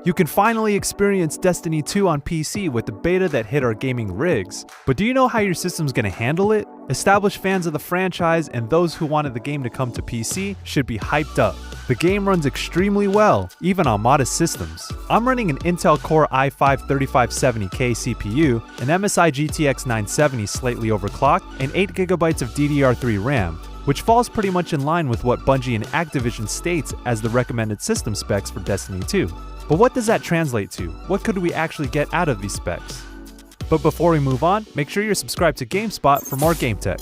You can finally experience Destiny 2 on PC with the beta that hit our gaming rigs. But do you know how your system's gonna handle it? Established fans of the franchise and those who wanted the game to come to PC should be hyped up. The game runs extremely well, even on modest systems. I'm running an Intel Core i5-3570K CPU, an MSI GTX 970 slightly overclocked, and 8GB of DDR3 RAM, which falls pretty much in line with what Bungie and Activision states as the recommended system specs for Destiny 2. But what does that translate to? What could we actually get out of these specs? But before we move on, make sure you're subscribed to GameSpot for more game tech.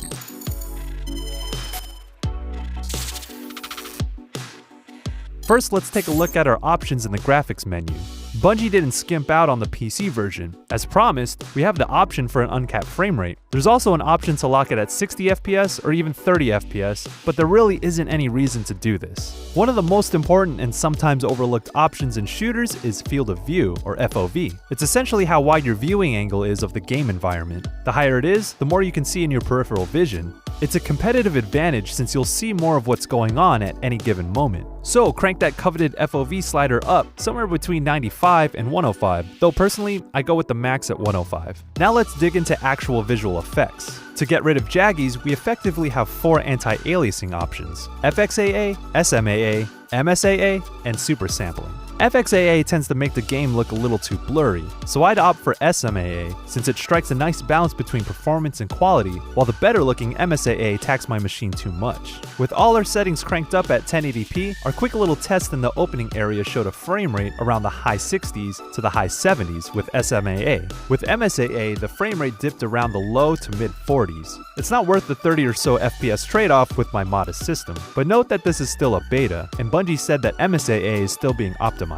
First, let's take a look at our options in the graphics menu. Bungie didn't skimp out on the PC version. As promised, we have the option for an uncapped frame rate. There's also an option to lock it at 60 FPS or even 30 FPS, but there really isn't any reason to do this. One of the most important and sometimes overlooked options in shooters is field of view, or FOV. It's essentially how wide your viewing angle is of the game environment. The higher it is, the more you can see in your peripheral vision. It's a competitive advantage since you'll see more of what's going on at any given moment. So crank that coveted FOV slider up somewhere between 95 and 105, though personally, I go with the max at 105. Now let's dig into actual visual effects. To get rid of jaggies, we effectively have 4 anti-aliasing options: FXAA, SMAA, MSAA, and super sampling. FXAA tends to make the game look a little too blurry, so I'd opt for SMAA since it strikes a nice balance between performance and quality, while the better looking MSAA tax my machine too much. With all our settings cranked up at 1080p, our quick little test in the opening area showed a frame rate around the high 60s to the high 70s with SMAA. With MSAA, the frame rate dipped around the low to mid 40s. It's not worth the 30 or so FPS trade-off with my modest system, but note that this is still a beta, and Bungie said that MSAA is still being optimized.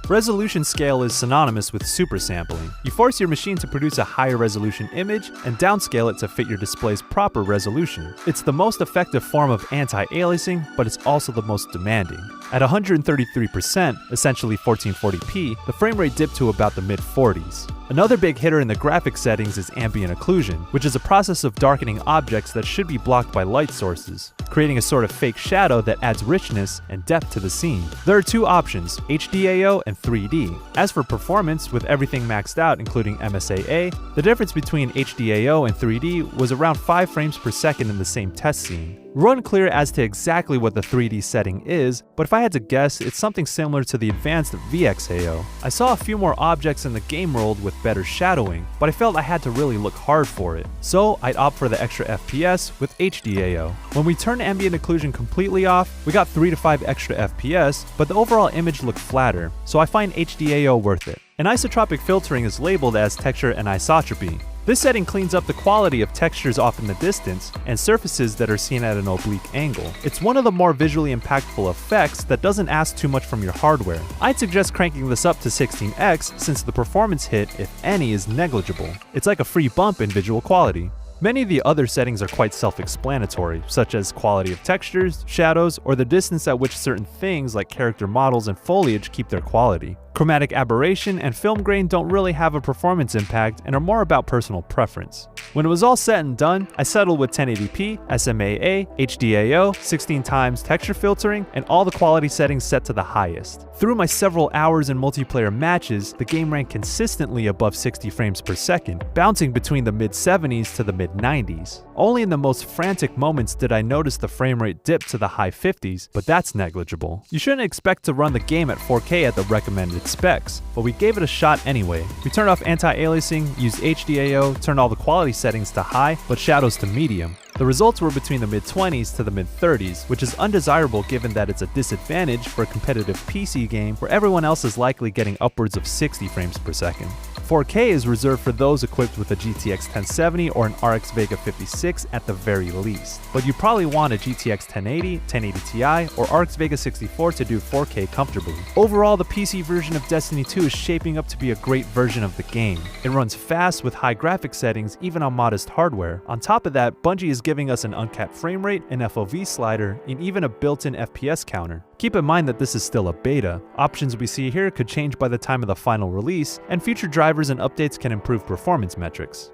Resolution scale is synonymous with super sampling. You force your machine to produce a higher resolution image and downscale it to fit your display's proper resolution. It's the most effective form of anti-aliasing, but it's also the most demanding. At 133%, essentially 1440p, the frame rate dipped to about the mid-40s. Another big hitter in the graphics settings is ambient occlusion, which is a process of darkening objects that should be blocked by light sources, creating a sort of fake shadow that adds richness and depth to the scene. There are 2 options, HDAO and 3D. As for performance, with everything maxed out including MSAA, the difference between HDAO and 3D was around 5 frames per second in the same test scene. We're unclear as to exactly what the 3D setting is, but if I had to guess, it's something similar to the advanced VXAO. I saw a few more objects in the game world with better shadowing, but I felt I had to really look hard for it. So I'd opt for the extra FPS with HDAO. When we turned ambient occlusion completely off, we got 3 to 5 extra FPS, but the overall image looked flatter, so I find HDAO worth it. Anisotropic filtering is labeled as texture anisotropy. This setting cleans up the quality of textures off in the distance and surfaces that are seen at an oblique angle. It's one of the more visually impactful effects that doesn't ask too much from your hardware. I'd suggest cranking this up to 16x since the performance hit, if any, is negligible. It's like a free bump in visual quality. Many of the other settings are quite self-explanatory, such as quality of textures, shadows, or the distance at which certain things like character models and foliage keep their quality. Chromatic aberration and film grain don't really have a performance impact and are more about personal preference. When it was all said and done, I settled with 1080p, SMAA, HDAO, 16x texture filtering, and all the quality settings set to the highest. Through my several hours in multiplayer matches, the game ran consistently above 60 frames per second, bouncing between the mid-70s to the mid-90s. Only in the most frantic moments did I notice the frame rate dip to the high 50s, but that's negligible. You shouldn't expect to run the game at 4K at the recommended specs, but we gave it a shot anyway. We turned off anti-aliasing, used HDAO, turned all the quality settings to high, but shadows to medium. The results were between the mid-20s to the mid-30s, which is undesirable given that it's a disadvantage for a competitive PC game where everyone else is likely getting upwards of 60 frames per second. 4K is reserved for those equipped with a GTX 1070 or an RX Vega 56 at the very least, but you probably want a GTX 1080, 1080 Ti, or RX Vega 64 to do 4K comfortably. Overall, the PC version of Destiny 2 is shaping up to be a great version of the game. It runs fast with high graphics settings even on modest hardware. On top of that, Bungie is giving us an uncapped frame rate, an FOV slider, and even a built-in FPS counter. Keep in mind that this is still a beta. Options we see here could change by the time of the final release, and future drivers and updates can improve performance metrics.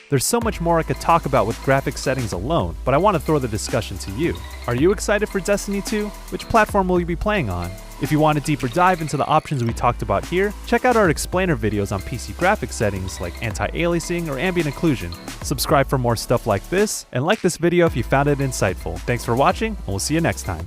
There's so much more I could talk about with graphics settings alone, but I want to throw the discussion to you. Are you excited for Destiny 2? Which platform will you be playing on? If you want a deeper dive into the options we talked about here, check out our explainer videos on PC graphics settings like anti-aliasing or ambient occlusion. Subscribe for more stuff like this, and like this video if you found it insightful. Thanks for watching, and we'll see you next time.